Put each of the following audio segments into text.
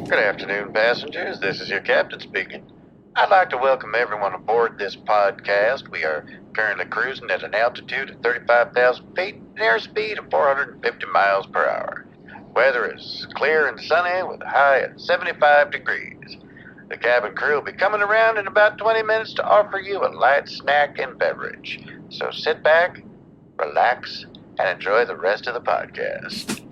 Good afternoon, passengers. This is your captain speaking. I'd like to welcome everyone aboard this podcast. We are currently cruising at an altitude of 35,000 feet and airspeed of 450 miles per hour. Weather is clear and sunny with a high at 75 degrees. The cabin crew will be coming around in about 20 minutes to offer you a light snack and beverage. So sit back, relax, and enjoy the rest of the podcast.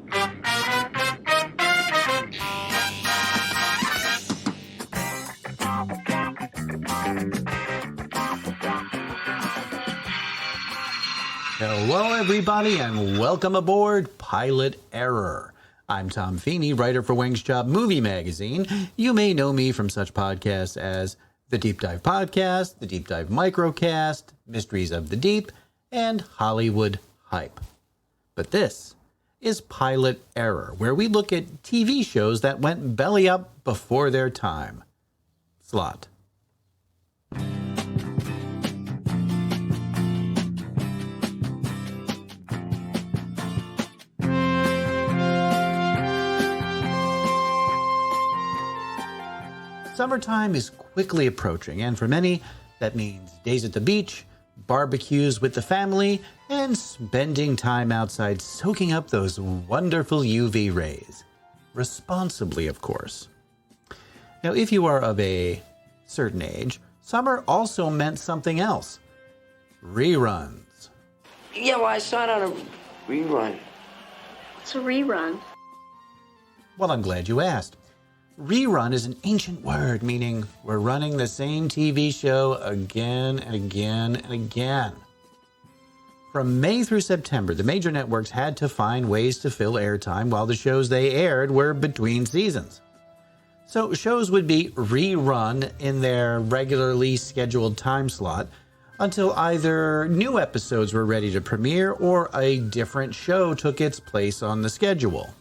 Hello, everybody, and welcome aboard Pilot Error. I'm Tom Feeney, writer for Wings Job Movie Magazine. You may know me from such podcasts as The Deep Dive Podcast, The Deep Dive Microcast, Mysteries of the Deep, and Hollywood Hype. But this is Pilot Error, where we look at TV shows that went belly up before their time. Slot. Summertime is quickly approaching, and for many, that means days at the beach, barbecues with the family, and spending time outside soaking up those wonderful UV rays. Responsibly, of course. Now, if you are of a certain age, summer also meant something else. Reruns. Yeah, well, I saw it on a rerun. What's a rerun? Well, I'm glad you asked. Rerun is an ancient word meaning we're running the same TV show again and again and again. From May through September, the major networks had to find ways to fill airtime while the shows they aired were between seasons. So shows would be rerun in their regularly scheduled time slot until either new episodes were ready to premiere or a different show took its place on the schedule.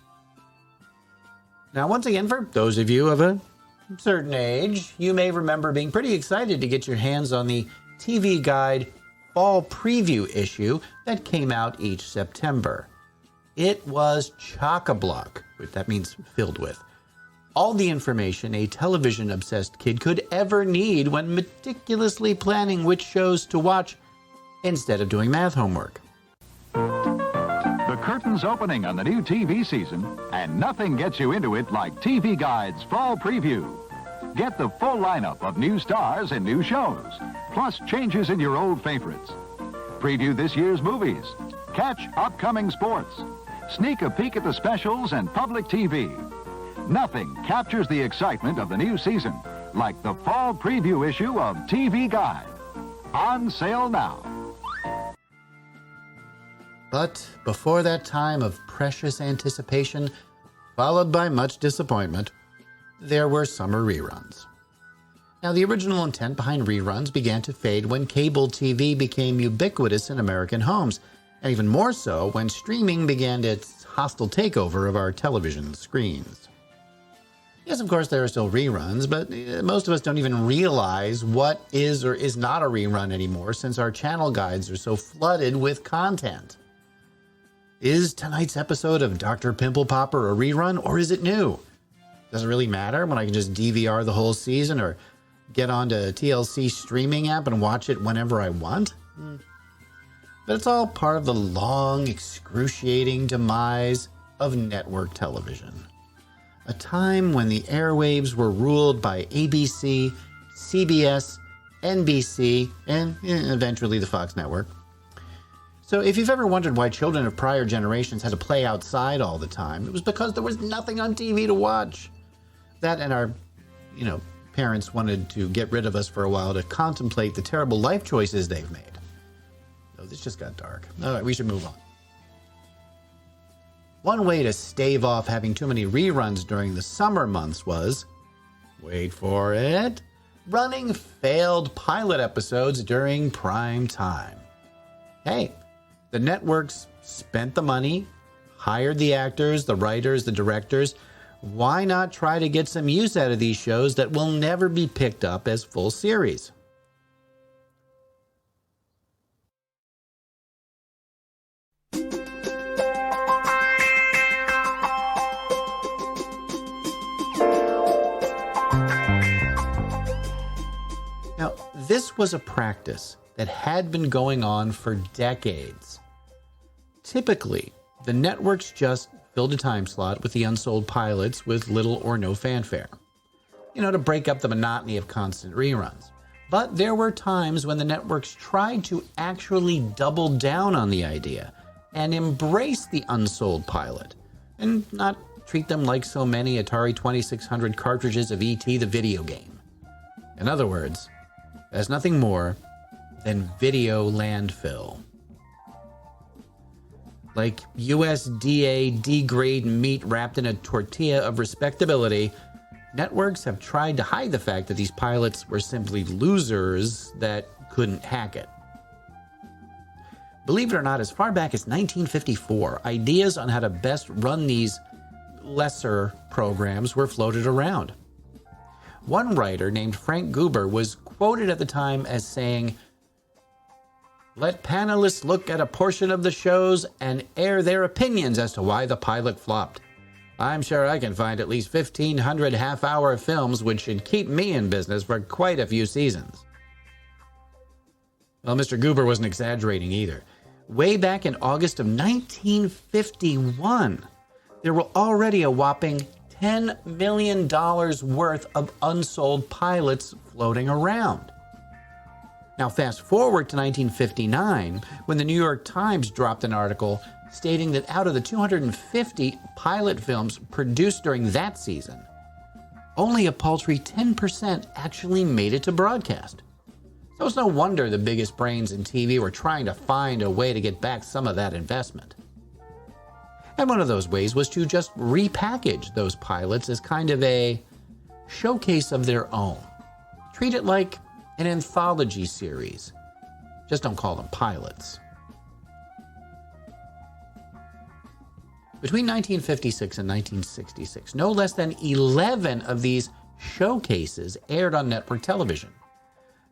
Now, once again, for those of you of a certain age, you may remember being pretty excited to get your hands on the TV Guide Fall Preview issue that came out each September. It was chock-a-block, that means filled with, all the information a television-obsessed kid could ever need when meticulously planning which shows to watch instead of doing math homework. The curtain's opening on the new TV season, and nothing gets you into it like TV Guide's Fall Preview. Get the full lineup of new stars and new shows, plus changes in your old favorites. Preview this year's movies. Catch upcoming sports. Sneak a peek at the specials and public TV. Nothing captures the excitement of the new season like the Fall Preview issue of TV Guide. On sale now. But before that time of precious anticipation, followed by much disappointment, there were summer reruns. Now, the original intent behind reruns began to fade when cable TV became ubiquitous in American homes, and even more so when streaming began its hostile takeover of our television screens. Yes, of course, there are still reruns, but most of us don't even realize what is or is not a rerun anymore since our channel guides are so flooded with content. Is tonight's episode of Dr. Pimple Popper a rerun, or is it new? Does it really matter when I can just DVR the whole season or get onto TLC streaming app and watch it whenever I want? But it's all part of the long, excruciating demise of network television. A time when the airwaves were ruled by ABC, CBS, NBC, and eventually the Fox network. So if you've ever wondered why children of prior generations had to play outside all the time, it was because there was nothing on TV to watch. That and our, parents wanted to get rid of us for a while to contemplate the terrible life choices they've made. Oh, this just got dark. All right, we should move on. One way to stave off having too many reruns during the summer months was, wait for it, running failed pilot episodes during prime time. Hey, the networks spent the money, hired the actors, the writers, the directors. Why not try to get some use out of these shows that will never be picked up as full series? This was a practice that had been going on for decades. Typically, the networks just filled a time slot with the unsold pilots with little or no fanfare, to break up the monotony of constant reruns. But there were times when the networks tried to actually double down on the idea and embrace the unsold pilot, and not treat them like so many Atari 2600 cartridges of E.T. the video game. In other words, as nothing more than video landfill. Like USDA D-grade meat wrapped in a tortilla of respectability, networks have tried to hide the fact that these pilots were simply losers that couldn't hack it. Believe it or not, as far back as 1954, ideas on how to best run these lesser programs were floated around. One writer named Frank Gruber was quoted at the time as saying, "Let panelists look at a portion of the shows and air their opinions as to why the pilot flopped. I'm sure I can find at least 1,500 half-hour films which should keep me in business for quite a few seasons." Well, Mr. Gruber wasn't exaggerating either. Way back in August of 1951, there were already a whopping $10 million worth of unsold pilots floating around. Now, fast forward to 1959, when the New York Times dropped an article stating that out of the 250 pilot films produced during that season, only a paltry 10% actually made it to broadcast. So it's no wonder the biggest brains in TV were trying to find a way to get back some of that investment. And one of those ways was to just repackage those pilots as kind of a showcase of their own. Treat it like an anthology series. Just don't call them pilots. Between 1956 and 1966, no less than 11 of these showcases aired on network television.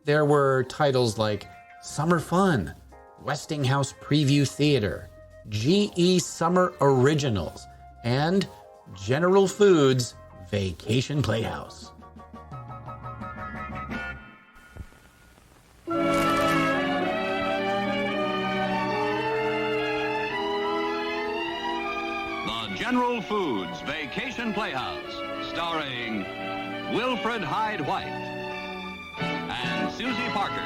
There were titles like Summer Fun, Westinghouse Preview Theater, GE Summer Originals, and General Foods Vacation Playhouse. The General Foods Vacation Playhouse, starring Wilfred Hyde White and Susie Parker.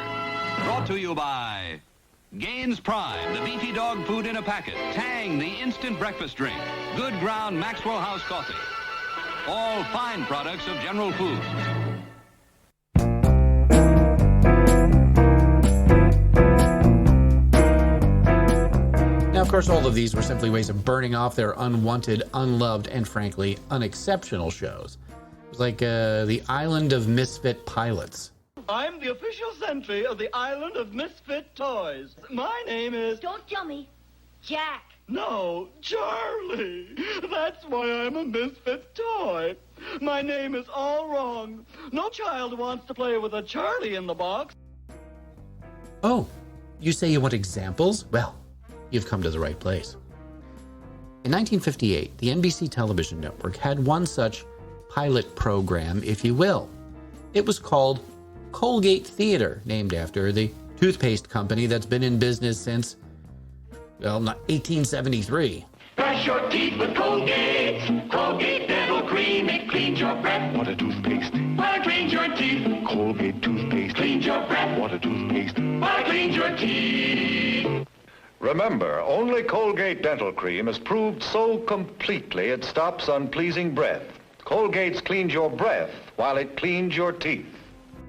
Brought to you by Gaines Prime, the beefy dog food in a packet. Tang, the instant breakfast drink. Good Ground Maxwell House coffee. All fine products of General Foods. Now, of course, all of these were simply ways of burning off their unwanted, unloved, and frankly, unexceptional shows. It was like the Island of Misfit Pilots. I'm the official sentry of the Island of Misfit Toys. My name is... Don't tell me. Jack. No, Charlie. That's why I'm a misfit toy. My name is all wrong. No child wants to play with a Charlie in the box. Oh, you say you want examples? Well, you've come to the right place. In 1958, the NBC television network had one such pilot program, if you will. It was called Colgate Theater, named after the toothpaste company that's been in business since, well, 1873. Brush your teeth with Colgate. Colgate Dental Cream, it cleans your breath. What a toothpaste. Why cleans your teeth? Colgate toothpaste. Cleans your breath. What a toothpaste. Why cleans your teeth? Remember, only Colgate Dental Cream is proved so completely it stops unpleasing breath. Colgate's cleans your breath while it cleans your teeth.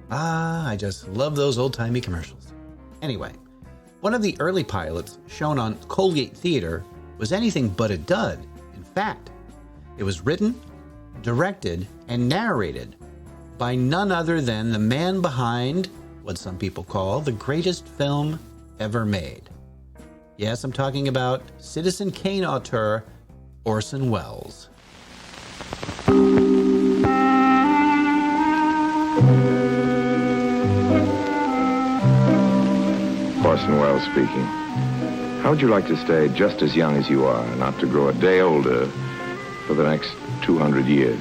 Ah, I just love those old-timey commercials. Anyway, one of the early pilots shown on Colgate Theater was anything but a dud. In fact, it was written, directed, and narrated by none other than the man behind what some people call the greatest film ever made. Yes, I'm talking about Citizen Kane auteur Orson Welles. Orson Welles speaking. How would you like to stay just as young as you are, not to grow a day older for the next 200 years?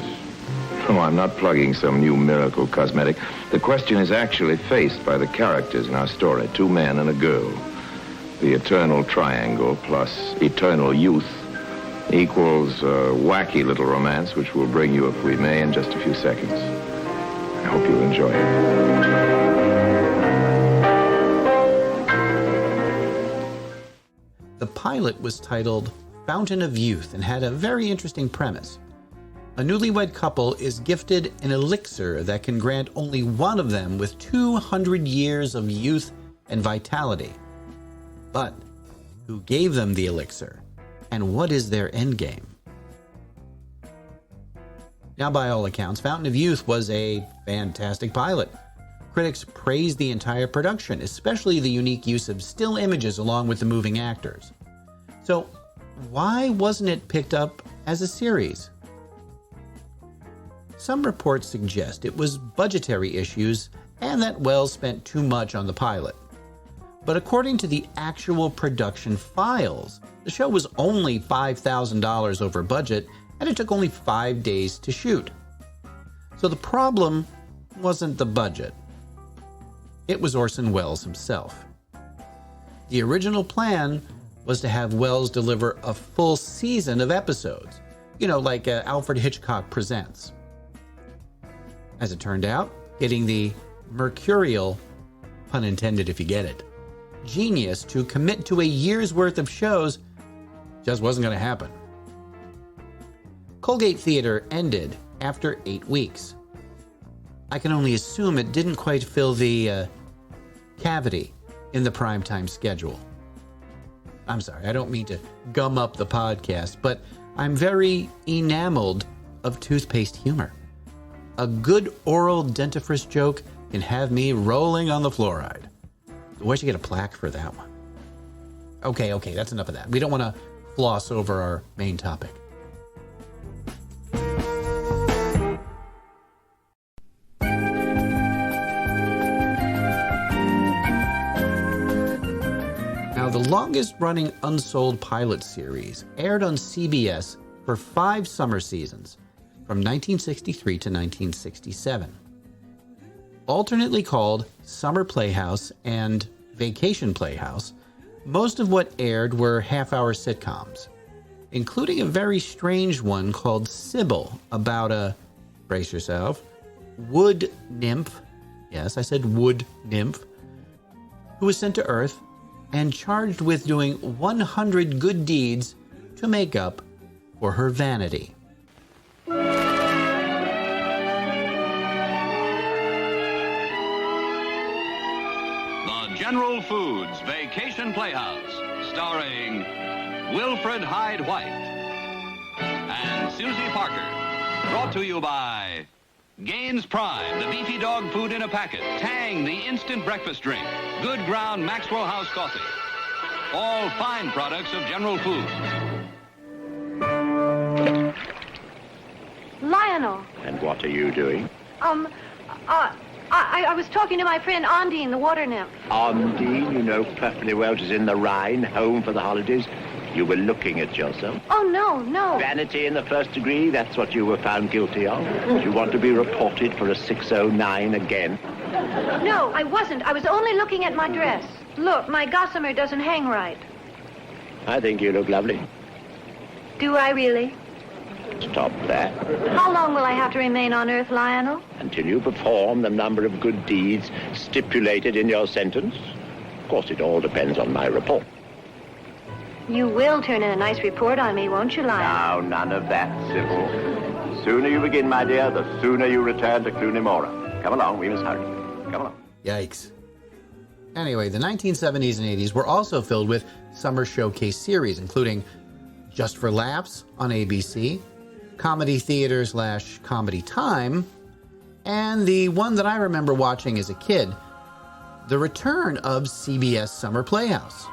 No, I'm not plugging some new miracle cosmetic. The question is actually faced by the characters in our story, 2 men and a girl. The eternal triangle plus eternal youth equals a wacky little romance, which will bring you, if we may, in just a few seconds. I hope you'll enjoy it. The pilot was titled Fountain of Youth and had a very interesting premise. A newlywed couple is gifted an elixir that can grant only one of them with 200 years of youth and vitality. But who gave them the elixir? And what is their endgame? Now, by all accounts, Fountain of Youth was a fantastic pilot. Critics praised the entire production, especially the unique use of still images along with the moving actors. So, why wasn't it picked up as a series? Some reports suggest it was budgetary issues and that Wells spent too much on the pilot. But according to the actual production files, the show was only $5,000 over budget and it took only 5 days to shoot. So the problem wasn't the budget. It was Orson Welles himself. The original plan was to have Welles deliver a full season of episodes, like Alfred Hitchcock Presents. As it turned out, getting the mercurial, pun intended if you get it, genius to commit to a year's worth of shows just wasn't going to happen. Colgate Theater ended after 8 weeks. I can only assume it didn't quite fill the cavity in the primetime schedule. I'm sorry, I don't mean to gum up the podcast, but I'm very enamored of toothpaste humor. A good oral dentifrice joke can have me rolling on the fluoride. I should get a plaque for that one. Okay, that's enough of that. We don't want to gloss over our main topic. Now, the longest-running unsold pilot series aired on CBS for 5 summer seasons, from 1963 to 1967. Alternately called Summer Playhouse and Vacation Playhouse, most of what aired were half-hour sitcoms, including a very strange one called Sybil about a, brace yourself, wood nymph, yes, I said wood nymph, who was sent to Earth and charged with doing 100 good deeds to make up for her vanity. General Foods Vacation Playhouse, starring Wilfred Hyde White and Susie Parker. Brought to you by Gaines Prime, the beefy dog food in a packet. Tang, the instant breakfast drink. Good Ground Maxwell House coffee. All fine products of General Foods. Lionel. And what are you doing? I was talking to my friend Ondine, the water nymph. Ondine, you know perfectly well she's in the Rhine, home for the holidays. You were looking at yourself. Oh, no. Vanity in the first degree, that's what you were found guilty of. Do you want to be reported for a 609 again? No, I wasn't. I was only looking at my dress. Look, my gossamer doesn't hang right. I think you look lovely. Do I really? Stop that. How long will I have to remain on Earth, Lionel? Until you perform the number of good deeds stipulated in your sentence. Of course, it all depends on my report. You will turn in a nice report on me, won't you, Lionel? No, none of that, Sybil. The sooner you begin, my dear, the sooner you return to Cluny Mora. Come along, we must hurry. Come along. Yikes. Anyway, the 1970s and 80s were also filled with summer showcase series, including Just for Laughs on ABC, Comedy Theater / Comedy Time, and the one that I remember watching as a kid, the return of CBS Summer Playhouse.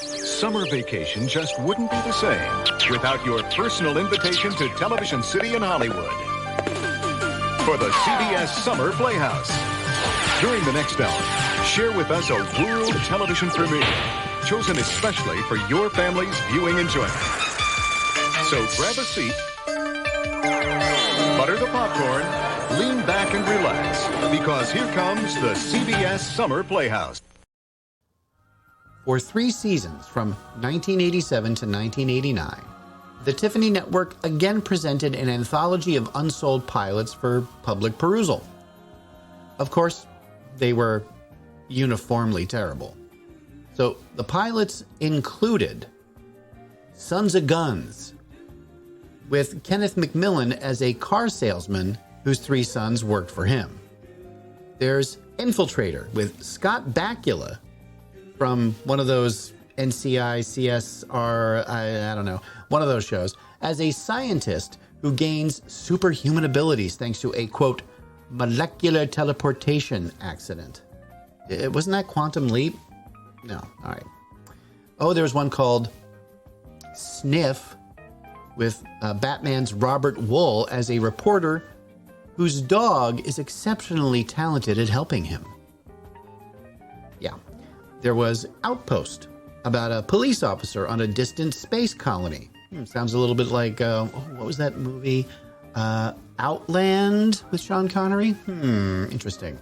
Summer vacation just wouldn't be the same without your personal invitation to Television City in Hollywood for the CBS Summer Playhouse. During the next hour, share with us a world television premiere chosen especially for your family's viewing enjoyment. So grab a seat, butter the popcorn, lean back and relax, because here comes the CBS Summer Playhouse. For 3 seasons, from 1987 to 1989, the Tiffany Network again presented an anthology of unsold pilots for public perusal. Of course, they were uniformly terrible. So the pilots included Sons of Guns, with Kenneth McMillan as a car salesman whose 3 sons worked for him. There's Infiltrator with Scott Bakula from one of those NCI, CSR, I don't know, one of those shows, as a scientist who gains superhuman abilities thanks to a, quote, molecular teleportation accident. Wasn't that Quantum Leap? No, all right. Oh, there was one called Sniff with Batman's Robert Wuhl as a reporter whose dog is exceptionally talented at helping him. Yeah. There was Outpost, about a police officer on a distant space colony. Sounds a little bit like, what was that movie? Outland with Sean Connery? Interesting.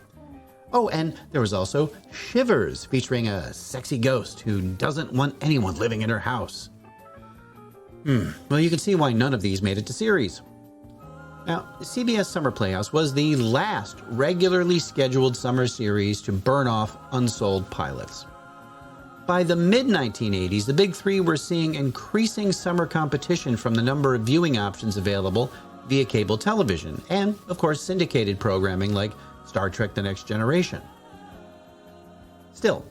Oh, and there was also Shivers, featuring a sexy ghost who doesn't want anyone living in her house. Well, you can see why none of these made it to series. Now, CBS Summer Playhouse was the last regularly scheduled summer series to burn off unsold pilots. By the mid-1980s, the Big Three were seeing increasing summer competition from the number of viewing options available via cable television, and, of course, syndicated programming like Star Trek The Next Generation. Still,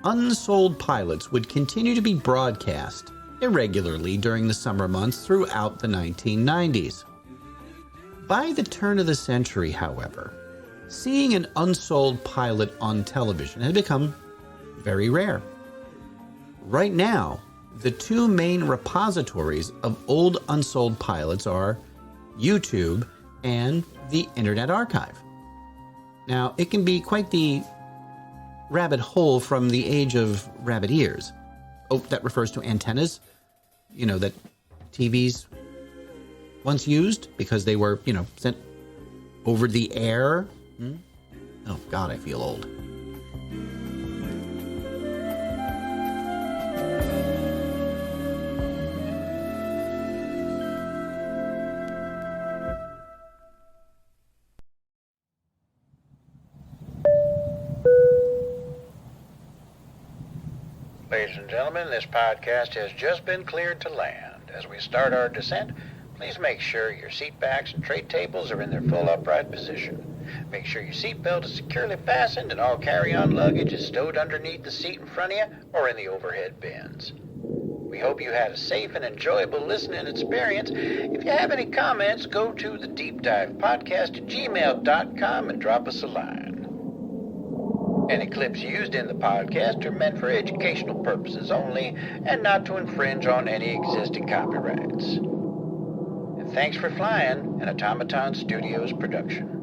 unsold pilots would continue to be broadcast irregularly during the summer months throughout the 1990s. By the turn of the century, however, seeing an unsold pilot on television had become very rare. Right now, the 2 main repositories of old unsold pilots are YouTube and the Internet Archive. Now, it can be quite the rabbit hole from the age of rabbit ears. Oh, that refers to antennas, that TVs once used because they were, sent over the air. Oh, God, I feel old. Ladies and gentlemen, this podcast has just been cleared to land. As we start our descent, please make sure your seat backs and tray tables are in their full upright position. Make sure your seatbelt is securely fastened and all carry-on luggage is stowed underneath the seat in front of you or in the overhead bins. We hope you had a safe and enjoyable listening experience. If you have any comments, go to the deepdivepodcast@gmail.com and drop us a line. Any clips used in the podcast are meant for educational purposes only and not to infringe on any existing copyrights. And thanks for flying, an Automaton Studios production.